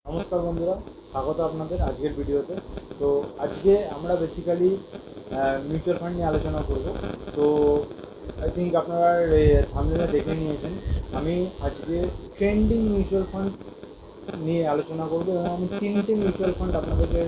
নমস্কার বন্ধুরা, স্বাগত আপনাদের আজকের ভিডিওতে। তো আজকে আমরা বেসিক্যালি মিউচুয়াল ফান্ড নিয়ে আলোচনা করব। তো আই থিঙ্ক আপনারা থাম্বনেলে দেখে নিয়েছেন, আমি আজকে ট্রেন্ডিং মিউচুয়াল ফান্ড নিয়ে আলোচনা করব এবং আমি তিনটে মিউচুয়াল ফান্ড আপনাদেরকে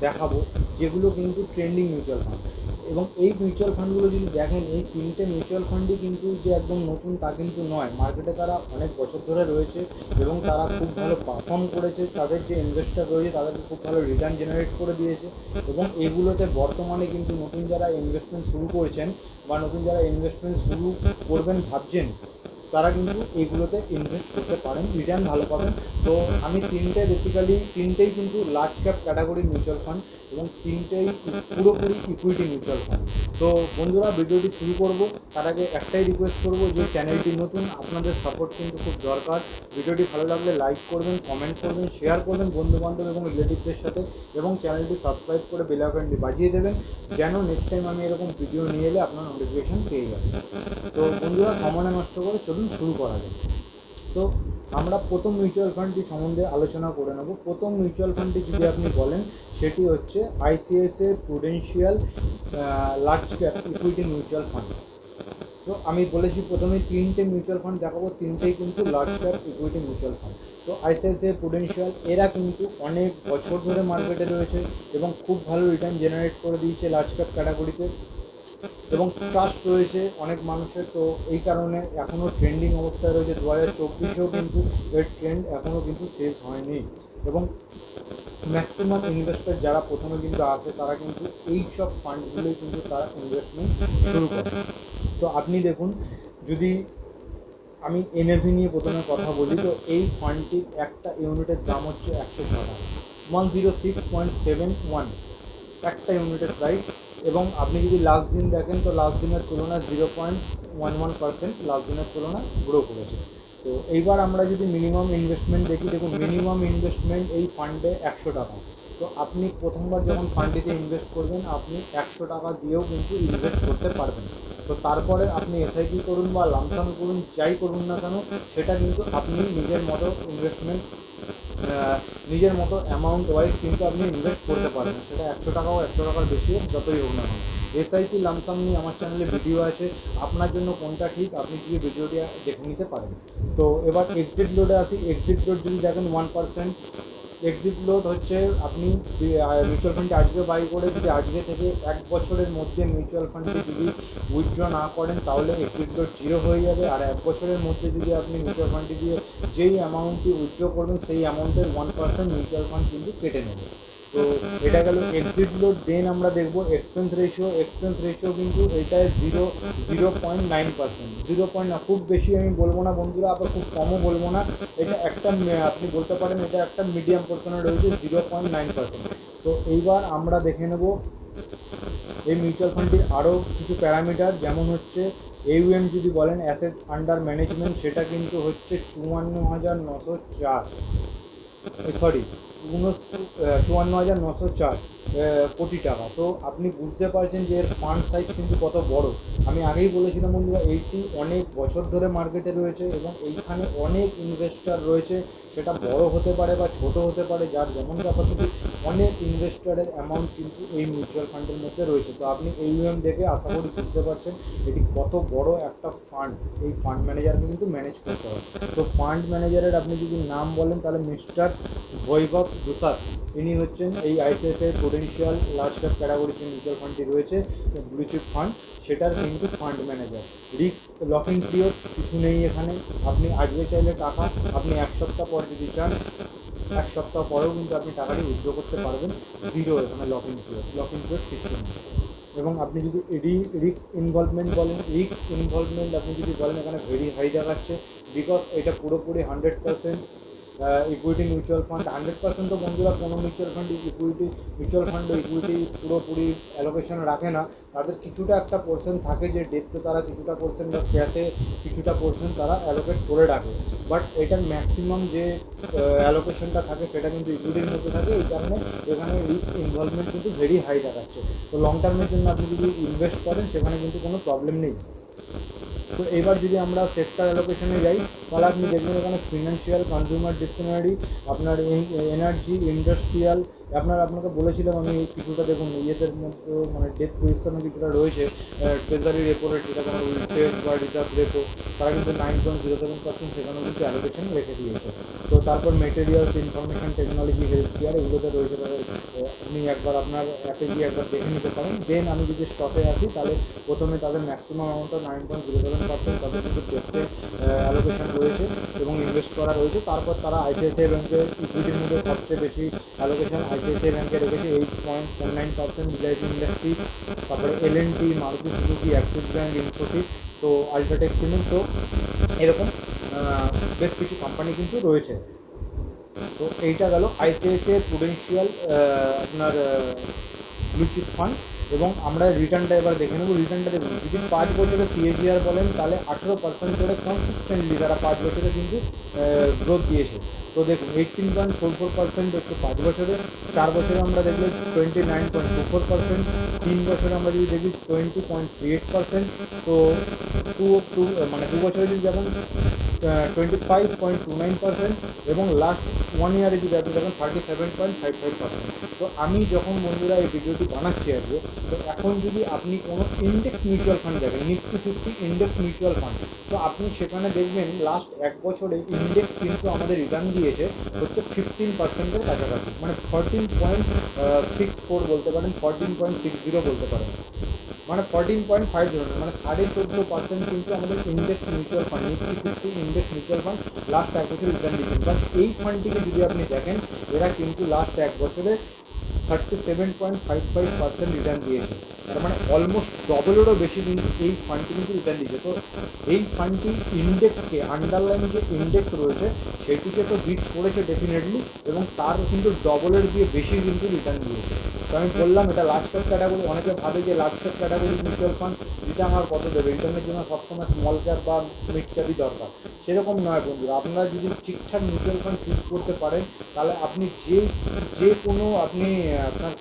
দেখাবো যেগুলো কিন্তু ট্রেন্ডিং মিউচুয়াল ফান্ড। এবং এই মিউচুয়াল ফান্ডগুলো যদি দেখেন, এই তিনটে মিউচুয়াল ফান্ডই কিন্তু যে একদম নতুন তা কিন্তু নয়, মার্কেটে তারা অনেক বছর ধরে রয়েছে এবং তারা খুব ভালো পারফর্ম করেছে। তাদের যে ইনভেস্টার রয়েছে তাদেরকে খুব ভালো রিটার্ন জেনারেট করে দিয়েছে এবং এগুলোতে বর্তমানে কিন্তু নতুন যারা ইনভেস্টমেন্ট শুরু করছেন বা নতুন যারা ইনভেস্টমেন্ট শুরু করবেন ভাবছেন, তারা কিন্তু এইগুলোতে ইনভেস্ট করতে পারেন, রিটার্ন ভালো পাবেন। তো আমি তিনটেই কিন্তু large cap category mutual fund এবং তিনটেই পুরোপুরি ইকুইটি মিউচুয়াল ফান্ড। তো বন্ধুরা, ভিডিওটি শুরু করব তার আগে একটাই রিকোয়েস্ট করব যে চ্যানেলটি নতুন, আপনাদের সাপোর্ট কিন্তু খুব দরকার। ভিডিওটি ভালো লাগলে লাইক করবেন, কমেন্ট করবেন, শেয়ার করবেন বন্ধুবান্ধব এবং রিলেটিভদের সাথে এবং চ্যানেলটি সাবস্ক্রাইব করে বেল আইকনটি বাজিয়ে দেবেন যেন নেক্সট টাইম আমি এরকম ভিডিও নিয়ে এলে আপনার নোটিফিকেশন পেয়ে যাবেন। তো বন্ধুরা, সময় নষ্ট করে চলুন শুরু করা যায়। তো আমরা প্রথম মিউচুয়াল ফান্ডটি সম্বন্ধে আলোচনা করে নেব। প্রথম মিউচুয়াল ফান্ডটি যদি আপনি বলেন, সেটি হচ্ছে ICICI Prudential large cap equity mutual fund. তো আমি বলেছি প্রথমেই তিনটে মিউচুয়াল ফান্ড দেখাবো, তিনটেই কিন্তু large cap equity mutual fund. তো আইসিআইসিআই প্রুডেন্সিয়াল এরা কিন্তু অনেক বছর ধরে মার্কেটে রয়েছে এবং খুব ভালো রিটার্ন জেনারেট করে দিয়েছে লার্জ ক্যাপ ক্যাটাগরিতে এবং ট্রাস্ট রয়েছে অনেক মানুষের। তো এই কারণে এখনও ট্রেন্ডিং অবস্থায় রয়েছে। 2024-এও কিন্তু এর ট্রেন্ড এখনও কিন্তু শেষ হয়নি এবং ম্যাক্সিমাম ইনভেস্টার যারা প্রথমে কিন্তু আসে তারা কিন্তু এই সব ফান্ডগুলোই কিন্তু তারা ইনভেস্টমেন্ট শুরু করে। তো আপনি দেখুন, যদি আমি এনএভি নিয়ে প্রথমে কথা বলি, তো এই ফান্ডটির একটা ইউনিটের দাম হচ্ছে 106 টাকা, 106.71 একটা ইউনিটের প্রাইস। এবং আপনি যদি লাস্ট দিন দেখেন, তো লাস্ট দিনের তুলনায় 0.11% লাস্ট দিনের তুলনায় গ্রো করেছে। তো এইবার আমরা যদি মিনিমাম ইনভেস্টমেন্ট দেখি, দেখুন মিনিমাম ইনভেস্টমেন্ট এই ফান্ডে 100 টাকা। তো আপনি প্রথমবার যখন ফান্ডটিতে ইনভেস্ট করবেন, আপনি 100 টাকা দিয়েও কিন্তু ইনভেস্ট করতে পারবেন। তো তারপরে আপনি এসআইপি করুন বা লামসাম করুন, যাই করুন না কেন, সেটা কিন্তু আপনি নিজের মতো ইনভেস্টমেন্ট, নিজের মতো অ্যামাউন্ট ওয়াইজ কিন্তু আপনি ইনভেস্ট করতে পারবেন, সেটা 100 টাকাও 100 টাকার বেশি যতই হোক না কেন। এসআইপি লামসাম নিয়ে আমার চ্যানেলে ভিডিও আছে, আপনার জন্য কোনটা ঠিক আপনি গিয়ে ভিডিওটি দেখে নিতে পারেন। তো এবার এক্সিট লোডে আসি। এক্সিট লোড যদি দেখেন 1%। এক্সিট লোড হচ্ছে আপনি মিউচুয়াল ফান্ডে আজকে বাই করে যদি আজকে থেকে 1 বছরের মধ্যে মিউচুয়াল ফান্ডে যদি উইথড্র না করেন তাহলে এক্সিট লোড 0 হয়ে যাবে। আর 1 বছরের মধ্যে যদি আপনি মিউচুয়াল ফান্ডে দিয়ে যেই অ্যামাউন্টটি উইথড্র করবেন সেই অ্যামাউন্টের 1% মিউচুয়াল ফান্ড কিন্তু কেটে নেবে। তো এটা গেল এক্সিট লোড। দেন আমরা দেখবো এক্সপেন্স রেশিও। এক্সপেন্স রেশিও কিন্তু এটায় 0.9%। 0. খুব বেশি আমি বলবো না বন্ধুরা, আবার খুব কমও বলবো না। এটা একটা আপনি বলতে পারেন এটা একটা মিডিয়াম পোর্শনে রয়েছে, 0.9%। তো এইবার আমরা দেখে নেব এই মিউচুয়াল ফান্ডটির আরও কিছু প্যারামিটার, যেমন হচ্ছে AUM যদি বলেন, অ্যাসেট আন্ডার ম্যানেজমেন্ট, সেটা কিন্তু হচ্ছে 54,904, সরি 54,904 কোটি টাকা। তো আপনি বুঝতে পারছেন যে এর ফান্ড সাইজ কিন্তু কত বড়। আমি আগেই বলেছিলাম বন্ধুরা, এইটি অনেক বছর ধরে মার্কেটে রয়েছে এবং এইখানে অনেক ইনভেস্টার রয়েছে। সেটা বড় হতে পারে বা ছোট হতে পারে, যার যেমন ক্যাপাসিটি। অনেক ইনভেস্টারের অ্যামাউন্ট কিন্তু এই মিউচুয়াল ফান্ডের মধ্যে রয়েছে। তো আপনি AUM দেখে আশা করি বুঝতে পারছেন এটি কত বড় একটা ফান্ড এই ফান্ড ম্যানেজারকে কিন্তু ম্যানেজ করতে হবে। তো ফান্ড ম্যানেজারের আপনি যদি নাম বলেন তাহলে মিস্টার বৈভব দুসাদ, ইনি হচ্ছেন এই ICICI Prudential large cap category যে মিউচুয়াল ফান্ডটি রয়েছে ব্লু চিপ ফান্ড, সেটার কিন্তু fund manager. Risk locking period কিছু নেই এখানে। আপনি আজকে চাইলে টাকা আপনি 1 সপ্তাহ পর যদি চান, 1 সপ্তাহ পরেও কিন্তু আপনি টাকাটি উইথড্র করতে পারবেন। জিরো এখানে লকিং পিরিয়ড কিছু নেই। এবং আপনি যদি রিস্ক ইনভলভমেন্ট বলেন, আপনি যদি বলেন, এখানে ভেরি হাই দেখাচ্ছে, বিকজ এটা পুরোপুরি 100% ইকুইটি মিউচুয়াল ফান্ড। 100% তো বন্ধুরা কোনো মিউচুয়াল ফান্ড ইকুইটি পুরোপুরি অ্যালোকেশন রাখে না। তাদের কিছুটা একটা পোর্শন থাকে যে ডেটতে তারা কিছুটা পোর্শন বা ক্যাশে কিছুটা পোর্শন তারা অ্যালোকেট করে রাখে, বাট এটার ম্যাক্সিমাম যে অ্যালোকেশনটা থাকে সেটা কিন্তু ইকুইটির মধ্যে থাকে। এই কারণে এখানে রিস্ক ইনভলভমেন্ট কিন্তু ভেরি হাই দেখাচ্ছে। তো লং টার্মের জন্য আপনি যদি ইনভেস্ট করেন সেখানে কিন্তু কোনো প্রবলেম নেই। তো এবার যদি আমরা সেক্টর অ্যালোকেশনে যাই, তাহলে আপনি দেখবেন এখানে ফিনান্সিয়াল, কনজিউমার ডিসক্রিশনারি, আপনার এই এনার্জি, ইন্ডাস্ট্রিয়াল, আপনাকে বলেছিলাম আমি কিছুটা দেখুন ইয়েদের মধ্যে মানে ডেট পজিশনে কিছুটা রয়েছে, ট্রেজারি রেপো রেট যেটা কোনো উইলটেজ বা রিজার্ভ রেপো, তারা কিন্তু 9.07% সেখানেও কিন্তু অ্যালোকেশন রেখে দিয়েছে। তো তারপর materials, information technology, health care, এগুলোতে রয়েছে তাদের, আপনি একবার আপনার অ্যাপে গিয়ে একবার দেখে নিতে পারেন। দেন আমি যদি স্টকে আসি, তাহলে প্রথমে তাদের ম্যাক্সিমাম অ্যামাউন্টটা 9.07%, তাদের কিন্তু ডেপ্থে অ্যালোকেশন রয়েছে এবং ইনভেস্ট করা রয়েছে। তারপর তারা আইসিআইসিআই ব্যাংকের ইকুইটির মধ্যে সবচেয়ে বেশি অ্যালোকেশন আইসিআইসিআই ব্যাংকে রেখেছে 8.49%, রিলায়েন্স ইন্ডাস্ট্রি, তারপরে L&T, Maruti Suzuki, Axis bank, Infosys, তো আল্ট্রাটেক সিমেন্ট, তো এরকম বেশ কিছু কোম্পানি কিন্তু রয়েছে। তো এইটা গেল আইসিআইসিআই প্রুডেন্সিয়াল আপনার ব্লু চিপ ফান্ড। এবং আমরা রিটার্নটা এবার দেখে নেবো। রিটার্নটা দেখুন, যদি 5 বছরে সিএজিআর বলেন, তাহলে 18% করে কনসিস্টেন্টলি তারা 5 বছরে কিন্তু গ্রোথ দিয়েছে। তো দেখুন 18.44% হচ্ছে 5 বছরে, 4 বছরে আমরা দেখলে 29.24%, 3 বছরে আমরা যদি দেখি 20.38%, তো মানে 2 বছরে যদি দেখেন 25.29%, এবং লাস্ট 1 ইয়ারে যদি আপনি দেখেন 37.55%। তো আমি যখন বন্ধুরা এই ভিডিওটি বানাচ্ছি আজকে, তো এখন যদি আপনি কোনো ইন্ডেক্স মিউচুয়াল ফান্ড দেখেন, নিফটি 50 ইন্ডেক্স মিউচুয়াল ফান্ড, তো আপনি সেখানে দেখবেন লাস্ট 1 বছরে ইন্ডেক্স কিন্তু আমাদের রিটার্ন দিয়েছে হচ্ছে 15%-এর কাছাকাছি, মানে 14.64 বলতে পারেন, 14.60 বলতে পারেন, মানে 14.50, মানে 14.5% কিন্তু আমাদের index mutual fund, Nifty 50 index mutual fund last 1 বছর রিটার্ন দিচ্ছেন। বাট এই ফান্ডটিকে যদি আপনি দেখেন, এরা কিন্তু লাস্ট 1 বছরে 37.55% রিটার্ন দিয়েছে, তার মানে অলমোস্ট ডবলেরও বেশি কিন্তু এই ফান্ডটি কিন্তু রিটার্ন দিয়েছে। তো এই ফান্ডটি ইন্ডেক্সকে, আন্ডারলাইন যে ইন্ডেক্স রয়েছে সেটিকে তো বিট করেছে ডেফিনেটলি, এবং তার কিন্তু ডবলের দিয়ে বেশি কিন্তু রিটার্ন দিয়েছে। তো আমি বললাম এটা লার্জ ক্যাপ ক্যাটাগরি। অনেকে ভাবে যে large cap category mutual fund return আর কত দেবে, রিটার্নের জন্য সবসময় স্মল ক্যাপ বা মিড ক্যাপই দরকার, সেরকম নয় বন্ধুরা। আপনারা যদি ঠিকঠাক মিউচুয়াল ফান্ড চুজ করতে পারেন, তাহলে আপনি যে কোনো আপনি আপনার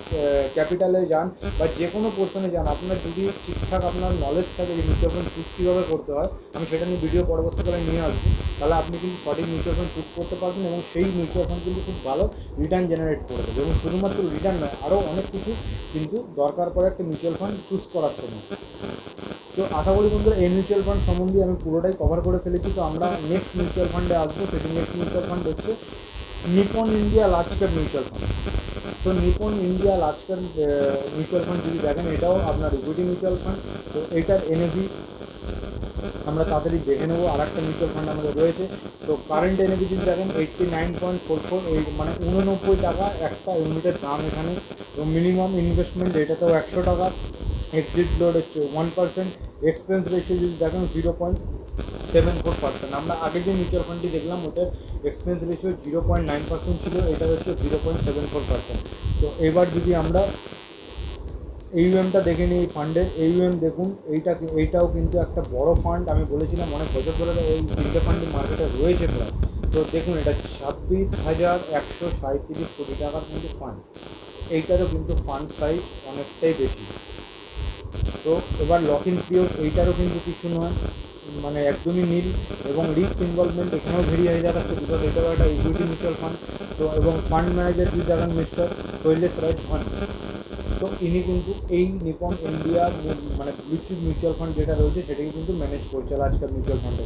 ক্যাপিটালে যান বা যে কোনো পোর্শনে যান, আপনার যদি ঠিকঠাক আপনার নলেজ থাকে যে মিউচুয়াল ফান্ড চুজ কীভাবে করতে হয়, আমি সেটা নিয়ে ভিডিও পরবর্তীকালে নিয়ে আসবো, তাহলে আপনি কিন্তু সঠিক মিউচুয়াল ফান্ড চুজ করতে পারবেন, এবং সেই মিউচুয়াল ফান্ড কিন্তু খুব ভালো রিটার্ন জেনারেট করে দেবে। এবং শুধুমাত্র রিটার্ন নয়, আরও অনেক কিছু কিন্তু দরকার পড়ে একটা মিউচুয়াল ফান্ড চুজ করার সময়। তো আশা করি বন্ধুরা এই মিউচুয়াল ফান্ড সম্বন্ধে আমি পুরোটাই কভার করে ফেলেছি। তো আমরা নেক্সট মিউচুয়াল ফান্ডে আসবো। সেটি নেক্সট মিউচুয়াল ফান্ড হচ্ছে Nippon India large cap mutual fund. তো Nippon India large cap mutual fund যদি দেখেন, এটাও আপনার ইকুইটি মিউচুয়াল ফান্ড। তো এটার এনএভি আমরা তাড়াতাড়ি দেখে নেবো। আর একটা মিউচুয়াল ফান্ড আমাদের রয়েছে। তো কারেন্ট এনএভি যদি দেখেন 89.44, মানে 89 টাকা একটা ইউনিটের দাম এখানে। তো মিনিমাম ইনভেস্টমেন্ট এটাতেও 100 টাকা, এক্সিট লোড হচ্ছে 1%, এক্সপেন্স রেশিও যদি দেখেন 0.74%। আমরা আগে যে মিউচুয়াল ফান্ডটি দেখলাম ওটার এক্সপেন্স রেশিও 0.9% ছিল, এটা হচ্ছে 0.74%। তো এবার যদি আমরা এইউএমটা দেখে নিই, এই ফান্ডের এইউএম দেখুন, এইটাও কিন্তু একটা বড় ফান্ড। আমি বলেছিলাম অনেক বছর ধরে এই তিনটে ফান্ড মার্কেটে রয়েছে প্রায়। তো দেখুন এটা 26,137 কোটি টাকার কিন্তু ফান্ড, এইটারও কিন্তু ফান্ড সাইজ অনেকটাই বেশি। তো এবার লক ইন পিরিয়ড এইটারও কিন্তু কিছু নয়, মানে একদমই নীল, এবং রিস্ক ইনভলভমেন্ট এখানেও ভেরি হাই দেখাচ্ছে, বিকজ এটাও একটা ইকুইটি মিউচুয়াল ফান্ড। তো এবং ফান্ড ম্যানেজার যদি দেখেন মিস্টার শৈলেশ রায় ফান্ড, তো ইনি কিন্তু এই নিপন ইন্ডিয়া মানে ব্লু চিপ মিউচুয়াল ফান্ড যেটা রয়েছে সেটাকে কিন্তু ম্যানেজ করছে আজকাল মিউচুয়াল ফান্ডে।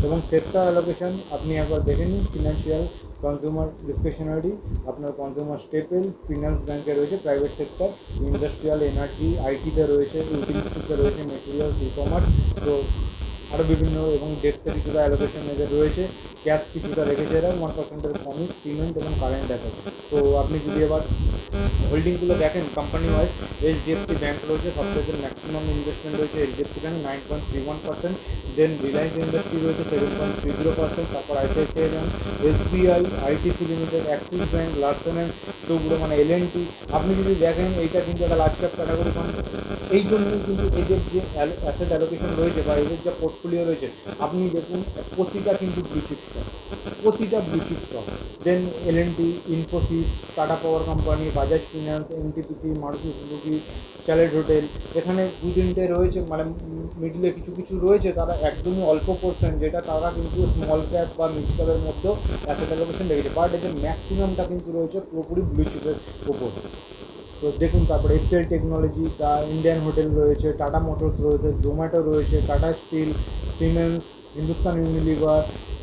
এবং সেক্টর অ্যালোকেশন আপনি একবার দেখে নিন, ফিনান্সিয়াল, কনজিউমার ডিসক্রিশনারি, আপনার কনজিউমার স্টেপল, ফিনান্স ব্যাঙ্কে রয়েছে, প্রাইভেট সেক্টর, ইন্ডাস্ট্রিয়াল, এনার্জি, আইটিতে রয়েছে, ইউটিলিটিসে রয়েছে, মেটেরিয়ালস, ই কমার্স, তো আরও বিভিন্ন, এবং ডেপ্থে কিছুটা অ্যালোকেশন এদের রয়েছে, ক্যাশ কিছুটা রেখেছে এরা 1%-এর কমিস, সিমেন্ট এবং কারেন্ট অ্যাসেট। তো আপনি যদি এবার হোল্ডিংগুলো দেখেন কোম্পানি ওয়াইজ, এইচডিএফসি ব্যাঙ্ক রয়েছে সবথেকে ম্যাক্সিমাম ইনভেস্টমেন্ট রয়েছে এইচডিএফসি ব্যাঙ্ক 9.31%, দেন রিলায়েন্স ইন্ডাস্ট্রি রয়েছে 7.30%, তারপর ICICI bank, SBI, ITC limited, Axis bank, Larsen and Toubro মানে এলএনটি। আপনি যদি দেখেন এইটা কিন্তু একটা লার্জ ক্যাপ ক্যাটাগরি ফান্ড, এই জন্যই কিন্তু এদের যে অ্যাসেট অ্যালোকেশন রয়েছে বা এদের যে পোর্টফোলিও পোর্টফোলিও রয়েছে, আপনি দেখুন প্রতিটা কিন্তু ব্লু চিপ স্টক, প্রতিটা blue chip stock. Then LNT, Infosys, Tata power company, Bajaj finance, NTPC, Maruti Suzuki, Chalet hotel, এখানে দু তিনটে রয়েছে, মানে মিডলে কিছু কিছু রয়েছে তারা একদমই অল্প পোর্শন, যেটা তারা কিন্তু স্মল ক্যাপ বা মিড ক্যাপের মধ্যেও অ্যাসেট অ্যালোকেশন রেখেছে, বাট এদের ম্যাক্সিমামটা কিন্তু রয়েছে পুরোপুরি ব্লু চিপের ওপর। তো দেখুন, তারপরে excel technology, the Indian hotel রয়েছে, টাটা মোটরস রয়েছে, জোম্যাটো রয়েছে, Tata steel, Siemens, Hindustan Unilever,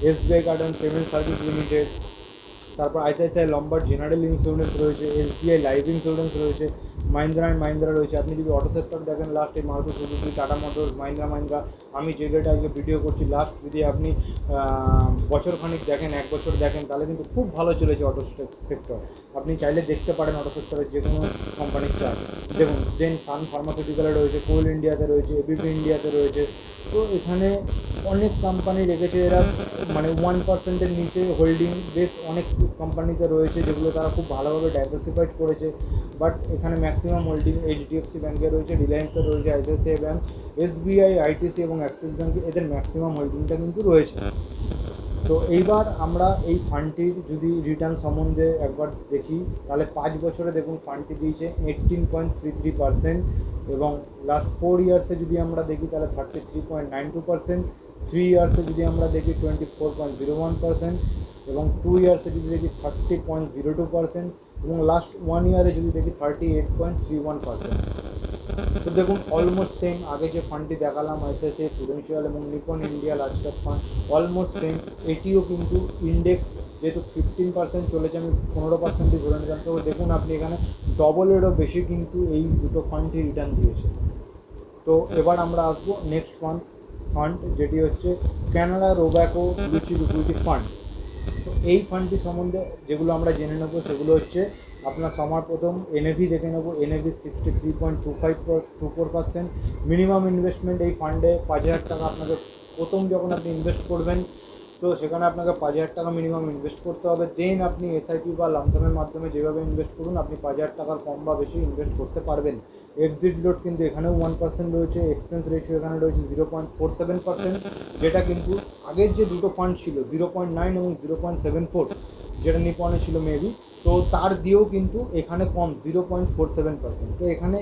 SBI card and payment service limited, তারপর আইসিআইসিআই লম্বার্ড জেনারেল ইন্স্যুরেন্স রয়েছে, এসবিআই লাইফ ইন্স্যুরেন্স রয়েছে, মাহিন্দ্রা অ্যান্ড মাহিন্দ্রা রয়েছে। আপনি যদি অটো সেক্টর দেখেন, লাস্ট এই Maruti Suzuki, tata motors, Mahindra, আমি যে ডেটা আজকে ভিডিও করছি, লাস্ট যদি আপনি বছর খানিক দেখেন, 1 বছর দেখেন, তাহলে কিন্তু খুব ভালো চলেছে অটো সেক্টর। আপনি চাইলে দেখতে পারেন অটো সেক্টরের যে কোনো কোম্পানির চার্ট দেখুন। দেন সান ফার্মাসিউটিক্যালে রয়েছে, কোল ইন্ডিয়াতে রয়েছে, এবিপি ইন্ডিয়াতে রয়েছে। তো এখানে অনেক কোম্পানি রেখেছে এরা, মানে 1%-এর নিচে হোল্ডিং বেশ অনেক কোম্পানিতে রয়েছে, যেগুলো তারা খুব ভালোভাবে ডাইভার্সিফাইড করেছে। বাট এখানে ম্যাক্সিমাম হোল্ডিং এইচডিএফসি ব্যাঙ্কে রয়েছে, রিলায়েন্সের রয়েছে, আইসিআইসিআই ব্যাঙ্ক, এসবিআই, আইটিসি এবং অ্যাক্সিস ব্যাঙ্কে এদের ম্যাক্সিমাম হোল্ডিংটা কিন্তু রয়েছে। তো এইবার আমরা এই ফান্ডটির যদি রিটার্ন সম্বন্ধে একবার দেখি, তাহলে 5 বছরে দেখুন ফান্ডটি দিয়েছে 18.33%, এবং লাস্ট 4 ইয়ার্সে যদি আমরা দেখি তাহলে 33.92%, 3 ইয়ার্সে যদি আমরা দেখি 24.01%, এবং 2 ইয়ার্সে যদি দেখি 30.02%, এবং লাস্ট 1 ইয়ারে যদি দেখি 38.31%। তো দেখুন অলমোস্ট সেম, আগে যে ফান্ডটি দেখালাম আইসিআইসিআই প্রুডেন্সিয়াল এবং Nipon India large cap fund, almost same. এটিও কিন্তু ইন্ডেক্স যেহেতু 15% চলেছে, আমি 15%ই ধরে নিলাম। তো দেখুন আপনি এখানে ডবলেরও বেশি কিন্তু এই দুটো ফান্ডই রিটার্ন দিয়েছে। তো এবার আমরা আসবো নেক্সট ফান্ড যেটি হচ্ছে Canara Robeco blue chip equity fund. তো এই ফান্ডটি সম্বন্ধে যেগুলো আমরা জেনে নেবো সেগুলো হচ্ছে, আপনার সবার প্রথম এনএভি দেখে নেবো। এনএভি 63.24%। মিনিমাম ইনভেস্টমেন্ট এই ফান্ডে 5,000 টাকা আপনাকে প্রথম যখন আপনি ইনভেস্ট করবেন, তো সেখানে আপনাকে 5,000 টাকা মিনিমাম ইনভেস্ট করতে হবে। দেন আপনি এসআইপি বা লামসামের মাধ্যমে যেভাবে ইনভেস্ট করুন, আপনি 5,000 টাকার কম বা বেশি ইনভেস্ট করতে পারবেন। এক্সিট লোড কিন্তু এখানেও 1% রয়েছে, এক্সপেন্স রেশিও এখানে রয়েছে 0.47%, যেটা কিন্তু আগের যে দুটো ফান্ড ছিল 0.9 এবং 0.74, যেটা নিপনে ছিল মেবি, তো তার দিয়েও কিন্তু এখানে কম 0.47%। তো এখানে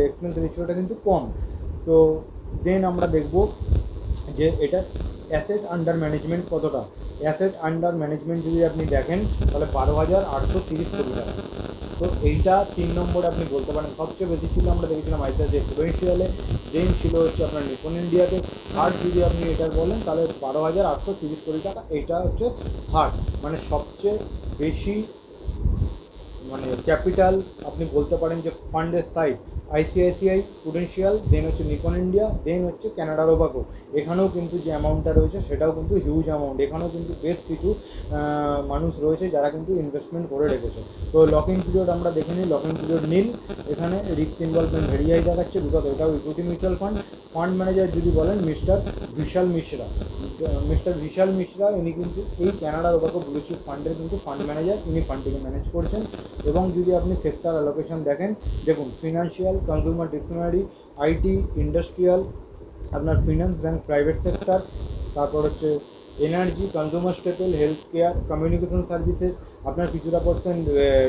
এক্সপেন্স রেশিওটা কিন্তু কম। তো দেন আমরা দেখব যে এটা অ্যাসেট আন্ডার ম্যানেজমেন্ট কতটা। অ্যাসেট আন্ডার ম্যানেজমেন্ট যদি আপনি দেখেন তাহলে 12,830 কোটি টাকা। তো এইটা 3 নম্বরে আপনি বলতে পারেন। সবচেয়ে বেশি ছিল আমরা দেখেছিলাম আইসিআইসিআই প্রুডেন্সিয়ালে, দেন ছিল হচ্ছে আপনার নিপন ইন্ডিয়াতে। থার্ড যদি আপনি এটা বলেন তাহলে 12,830 কোটি টাকা, এইটা হচ্ছে থার্ড, মানে সবচেয়ে বেশি মানে ক্যাপিটাল আপনি বলতে পারেন যে ফান্ডের সাইড। আইসিআইসিআই প্রুডেন্সিয়াল, দেন হচ্ছে নিপন ইন্ডিয়া, দেন হচ্ছে ক্যানাডা রোব্যাকো। এখানেও কিন্তু যে অ্যামাউন্টটা রয়েছে সেটাও কিন্তু হিউজ অ্যামাউন্ট। এখানেও কিন্তু বেশ কিছু মানুষ রয়েছে যারা কিন্তু ইনভেস্টমেন্ট করে রেখেছে। তো লকিং পিরিয়ড আমরা দেখে নিই, লকিং পিরিয়ড নীল। এখানে রিস্ক ইনভলভমেন্ট ভেরি হাই দেখাচ্ছে, বিকজ এটাও equity mutual fund. Fund manager যদি বলেন মিস্টার বিশাল মিশ্রা, ইনি কিন্তু এই ক্যানাডা রোব্যাকো ব্লু চিপ ফান্ডের কিন্তু ফান্ড ম্যানেজার, ইনি ফান্ডটিকে ম্যানেজ করছেন। এবং যদি আপনি সেক্টর অ্যালোকেশন দেখেন, দেখুন financial, consumer discretionary, IT, industrial, আপনার ফিনান্স, ব্যাংক, প্রাইভেট সেক্টর, তারপর হচ্ছে energy, consumer staple, health care, communication services, আপনার কিছুটা পার্সেন্ট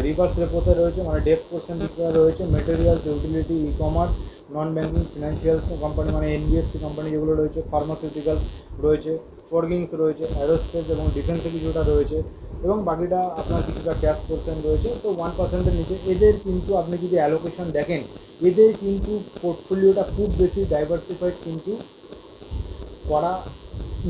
রিভার্স রেপোতে রয়েছে, মানে ডেপ পার্সেন্ট কিছুটা রয়েছে, materials, utility, e commerce, non banking financial company মানে এনবিএফসি কোম্পানি যেগুলো রয়েছে, ফার্মাসিউটিক্যালস রয়েছে, ফরগিংস রয়েছে, অ্যারোস্পেস এবং ডিফেন্সে কিছুটা রয়েছে, এবং বাকিটা আপনার কিছুটা ক্যাশ পার্সেন্ট রয়েছে। তো 1%-এর নিচে এদের কিন্তু আপনি যদি অ্যালোকেশন দেখেন, এদের কিন্তু পোর্টফোলিওটা খুব বেশি ডাইভার্সিফাইড কিন্তু করা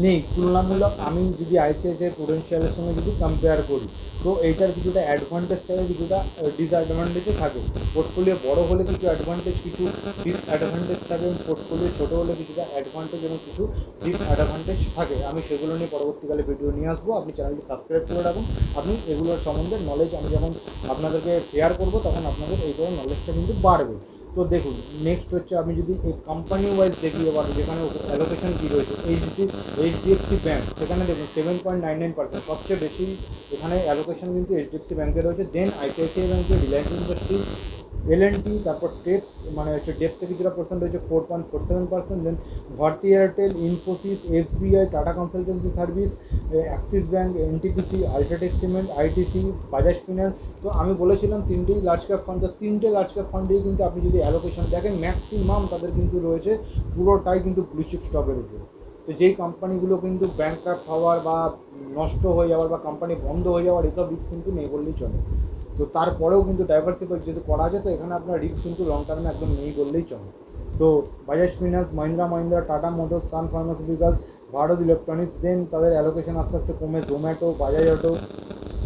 নেই তুলনামূলক। আমি যদি আইসিআইসিআই প্রুডেন্সিয়ালের সঙ্গে যদি কম্পেয়ার করি, তো এইটার কিছুটা অ্যাডভান্টেজ থাকে, কিছুটা ডিসঅ্যাডভান্টেজও থাকে। পোর্টফোলিও বড় হলে কিছু অ্যাডভান্টেজ, কিছু ডিসঅ্যাডভান্টেজ থাকে, এবং পোর্টফোলিও ছোটো হলে কিছুটা অ্যাডভান্টেজ এবং কিছু ডিসঅ্যাডভান্টেজ থাকে। আমি সেগুলো নিয়ে পরবর্তীকালে ভিডিও নিয়ে আসবো। আপনি চ্যানেলটি সাবস্ক্রাইব করে রাখুন। আপনি এগুলোর সম্বন্ধে নলেজ আমি যখন আপনাদেরকে শেয়ার করব, তখন আপনাদের এইগুলোর নলেজটা কিন্তু বাড়বে। তো দেখুন নেক্সট হচ্ছে, আমি যদি এই কোম্পানি ওয়াইজ দেখি, এবার যেখানে অ্যালোকেশন কী রয়েছে, এইচডিএফসি ব্যাঙ্ক, সেখানে দেখুন 7.99%, সবচেয়ে বেশি এখানে অ্যালোকেশন কিন্তু এইচডিএফসি ব্যাঙ্কে রয়েছে। দেন আইসিআইসিআই ব্যাঙ্কে, রিলায়েন্স ইন্ডাস্ট্রিজ, এলএনটি, তারপর টেপস মানে হচ্ছে ডেপতে কিছুটা পার্সেন্ট রয়েছে 4.47%, then Bharti Airtel, Infosys, SBI, Tata consultancy service, Axis bank, NTPC, UltraTech cement, ITC, Bajaj finance. তো আমি বলেছিলাম তিনটেই লার্জ ক্যাপ ফান্ড, তো তিনটে লার্জ ক্যাপ ফান্ডেই কিন্তু আপনি যদি অ্যালোকেশন দেখেন ম্যাক্সিমাম তাদের কিন্তু রয়েছে পুরোটাই কিন্তু ব্লু চিপ স্টকের উপর। তো যেই কোম্পানিগুলো কিন্তু ব্যাংকরাপ্ট হওয়ার বা নষ্ট হয়ে যাওয়ার বা কোম্পানি বন্ধ হয়ে যাওয়ার এসব রিস্ক কিন্তু নেই বললেই চলে। তো তারপরেও কিন্তু ডাইভার্সিফাই যেহেতু করা যায়, তো এখানে আপনার রিস্ক কিন্তু লং টার্মে একদম নেই বললেই চলে। তো Bajaj finance, Mahindra Mahindra, Tata motors, Sun pharmaceuticals, Bharat electronics, then তাদের অ্যালোকেশন আস্তে আস্তে কমে Zomato, Bajaj auto,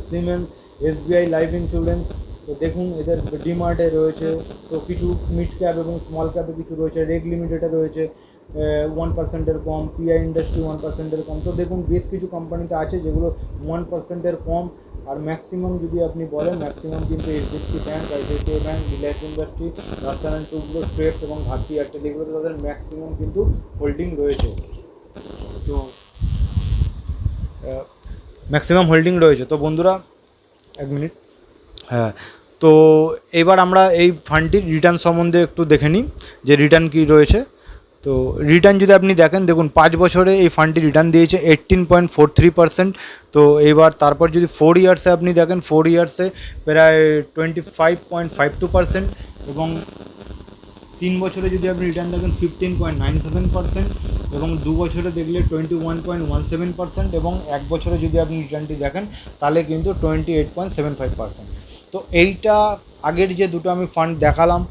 Siemens, SBI life insurance. তো দেখুন এদের ডিমার্টে রয়েছে, তো কিছু মিড ক্যাপ এবং স্মল ক্যাপে কিছু রয়েছে, রেগ লিমিটেডে রয়েছে 1%-এর কম, পিআই ইন্ডাস্ট্রি 1%-এর কম। তো দেখুন বেশ কিছু কোম্পানিতে আছে যেগুলো 1%-এর কম, আর ম্যাক্সিমাম যদি আপনি বলেন ম্যাক্সিমাম কিন্তু HDFC bank, ICICI bank, Reliance industry, রাজস্থান টুগুলো, ট্রেডস এবং ভারতী এয়ারটেল, এগুলোতে তাদের ম্যাক্সিমাম কিন্তু হোল্ডিং রয়েছে। তো ম্যাক্সিমাম হোল্ডিং রয়েছে। তো বন্ধুরা এক মিনিট, হ্যাঁ, তো এবার আমরা এই ফান্ডটির রিটার্ন সম্বন্ধে একটু দেখে নিই যে রিটার্ন কী রয়েছে। তো রিটার্ন যদি আপনি দেখেন, দেখুন 5 বছরে এই ফান্ডটি রিটার্ন দিয়েছে 18.43%। তো এবার তারপর যদি 4 ইয়ার্সে আপনি দেখেন, 4 ইয়ার্সে প্রায় 25.52%, এবং 3 বছরে যদি আপনি রিটার্ন দেখেন 15.97%, এবং 2 বছরে দেখলে 21.17%, এবং 1 বছরে যদি আপনি রিটার্নটি দেখেন তাহলে কিন্তু 28.75%। তো এইটা আগের যে দুটো আমি ফান্ড দেখালাম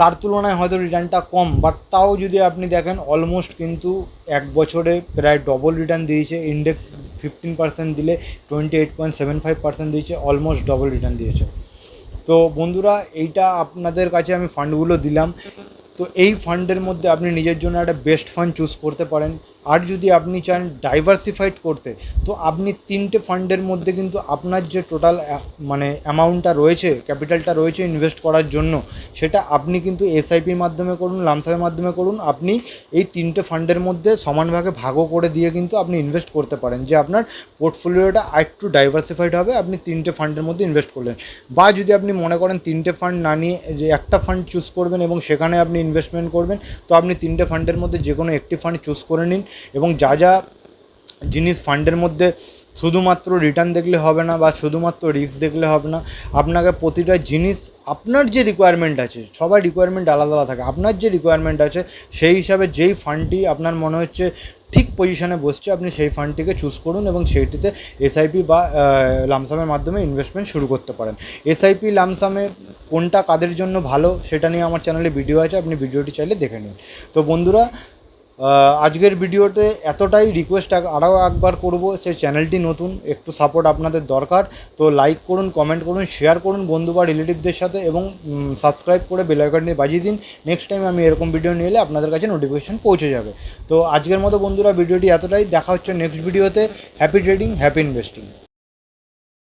তার তুলনায় হয়তো রিটার্নটা কম, বাট তাও যদি আপনি দেখেন অলমোস্ট কিন্তু 1 বছরে প্রায় ডবল রিটার্ন দিয়েছে। ইন্ডেক্স 15% দিলে 28.75% দিয়েছে, অলমোস্ট ডবল রিটার্ন দিয়েছে। তো বন্ধুরা এইটা আপনাদের কাছে আমি ফান্ডগুলো দিলাম। তো এই ফান্ডের মধ্যে আপনি নিজের জন্য একটা বেস্ট ফান্ড চুজ করতে পারেন। আর যদি আপনি চান ডাইভার্সিফাইড করতে, তো আপনি 3টে ফান্ডের মধ্যে কিন্তু আপনার যে টোটাল মানে অ্যামাউন্টটা রয়েছে, ক্যাপিটালটা রয়েছে ইনভেস্ট করার জন্য, সেটা আপনি কিন্তু এসআইপির মাধ্যমে করুন, লামসামের মাধ্যমে করুন। আপনি এই 3টে ফান্ডের মধ্যে সমানভাগে ভাগও করে দিয়ে কিন্তু আপনি ইনভেস্ট করতে পারেন, যে আপনার পোর্টফোলিওটা আরেকটু ডাইভার্সিফাইড হবে আপনি 3টে ফান্ডের মধ্যে ইনভেস্ট করলেন। বা যদি আপনি মনে করেন 3টে ফান্ড না নিয়ে যে একটা ফান্ড চুজ করবেন এবং সেখানে আপনি ইনভেস্টমেন্ট করবেন, তো আপনি 3টে ফান্ডের মধ্যে যে কোনো একটি ফান্ড চুজ করে নিন। এবং যা যা জিনিস ফান্ডের মধ্যে শুধুমাত্র রিটার্ন দেখলে হবে না বা শুধুমাত্র রিস্ক দেখলে হবে না, আপনাকে প্রতিটা জিনিস আপনার যে রিকোয়ারমেন্ট আছে, সবার রিকোয়ারমেন্ট আলাদা আলাদা থাকে, আপনার যে রিকোয়ারমেন্ট আছে সেই হিসাবে যেই ফান্ডটি আপনার মনে হচ্ছে ঠিক পজিশনে বসছে আপনি সেই ফান্ডটিকে চুজ করুন এবং সেইটিতে এসআইপি বা লামসামের মাধ্যমে ইনভেস্টমেন্ট শুরু করতে পারেন। এসআইপি লামসামে কোনটা কাদের জন্য ভালো সেটা নিয়ে আমার চ্যানেলে ভিডিও আছে, আপনি ভিডিওটি চাইলে দেখে নিন। তো বন্ধুরা আজকের ভিডিওতে এতটাই। রিকোয়েস্ট আরও একবার করব, সেই চ্যানেলটি নতুন, একটু সাপোর্ট আপনাদের দরকার। তো লাইক করুন, কমেন্ট করুন, শেয়ার করুন বন্ধু বা রিলেটিভদের সাথে, এবং সাবস্ক্রাইব করে বেল আইকনটি বাজিয়ে দিন। নেক্সট টাইম আমি এরকম ভিডিও নিয়ে এলে আপনাদের কাছে নোটিফিকেশান পৌঁছে যাবে। তো আজকের মতো বন্ধুরা ভিডিওটি এতটাই। দেখা হচ্ছে নেক্সট ভিডিওতে। Happy trading, happy investing.